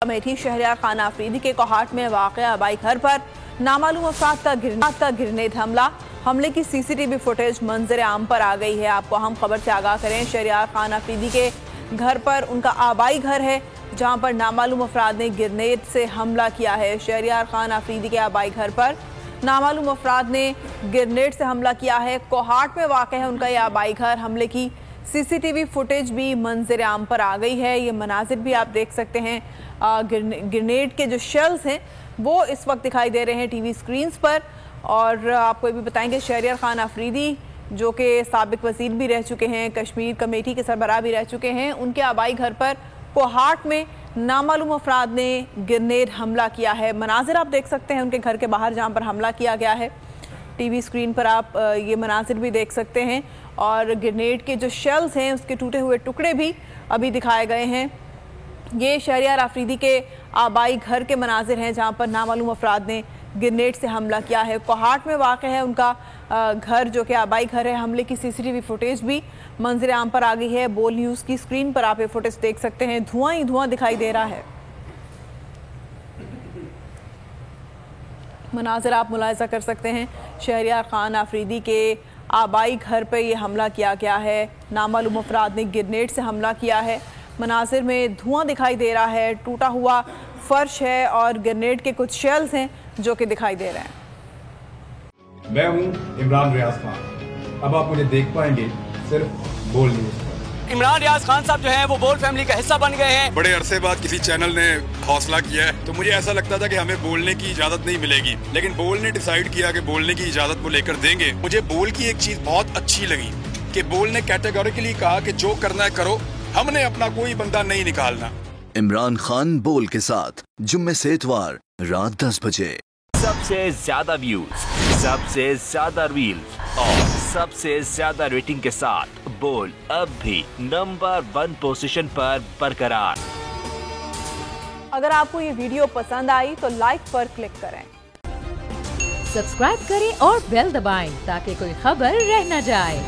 अमेठी शहरियार खान आफरीदी के कोहाट में वाक़ आबाई घर पर नामालूम अफराद का ग्रेनेड हमले की सीसीटीवी फुटेज मंजर आम पर आ गई है। आपको हम खबर से आगाह करें, शहरियार खान आफरीदी के घर पर उनका आबाई घर है जहां पर नामालूम अफराद ने ग्रेनेड से हमला किया है। शहरियार खान आफरीदी के आबाई घर पर नामालूम अफराद ने ग्रेनेड से हमला किया है। कोहाट में वाक़ है उनका यह आबाई घर। हमले की सीसीटीवी फुटेज भी मंजर आम पर आ गई है। ये मनाजिर भी आप देख सकते हैं। ग्रेनेड के जो शेल्स हैं वो इस वक्त दिखाई दे रहे हैं टीवी स्क्रीन्स पर। और आपको ये भी बताएंगे, शहरियार खान आफरीदी जो कि साबिक वज़ीर भी रह चुके हैं, कश्मीर कमेटी के सरबराह भी रह चुके हैं, उनके आबाई घर पर कोहाट में नामालूम अफराद ने ग्रेनेड हमला किया है। मनाजिर आप देख सकते हैं उनके घर के बाहर जहाँ पर हमला किया गया है। टीवी स्क्रीन पर आप ये मनाजिर भी देख सकते हैं और ग्रेनेड के जो शेल्स हैं उसके टूटे हुए टुकड़े भी अभी दिखाए गए हैं। ये शहरियार आफरीदी के आबाई घर के मनाजिर हैं जहां पर नामालूम अफराद ने ग्रेनेड से हमला किया है। कोहाट में वाक़ है उनका घर जो कि आबाई घर है। हमले की सीसीटीवी फुटेज भी मंजर आम पर आ गई है। बोल न्यूज़ की स्क्रीन पर आप ये फुटेज देख सकते हैं। धुआं ही धुआं दिखाई दे रहा है। मनाजिर आप मुलाहिज़ा कर सकते हैं, शहरियार खान आफरीदी के आबाई घर पर यह हमला किया गया है। नामालूम अफराद ने ग्रेनेड से हमला किया है। मनाजिर में धुआं दिखाई दे रहा है, टूटा हुआ फर्श है और ग्रेनेड के कुछ शेल्स हैं जो कि दिखाई दे रहे हैं। मैं हूं इमरान रियाज खान। अब आप मुझे देख पाएंगे सिर्फ बोल न्यूज़ पर। इमरान रियाज खान साहब जो हैं वो बोल फैमिली का हिस्सा बन गए हैं। बड़े अरसे बाद किसी चैनल ने हौसला किया है, तो मुझे ऐसा लगता था कि हमें बोलने की इजाजत नहीं मिलेगी, लेकिन बोल ने डिसाइड किया कि बोलने की इजाजत को लेकर देंगे। मुझे बोल की एक चीज बहुत अच्छी लगी कि बोल ने कैटेगोरिकली कहा कि जो करना है करो, हमने अपना कोई बंदा नहीं निकालना। इमरान खान बोल के साथ जुम्मे से इतवार रात 10 बजे। सबसे ज्यादा व्यूज, सबसे ज्यादा रील्स और सबसे ज्यादा रेटिंग के साथ बोल अब भी नंबर 1 पोजीशन पर बरकरार। अगर आपको ये वीडियो पसंद आई तो लाइक पर क्लिक करें, सब्सक्राइब करें और बेल दबाएं ताकि कोई खबर रह न जाए।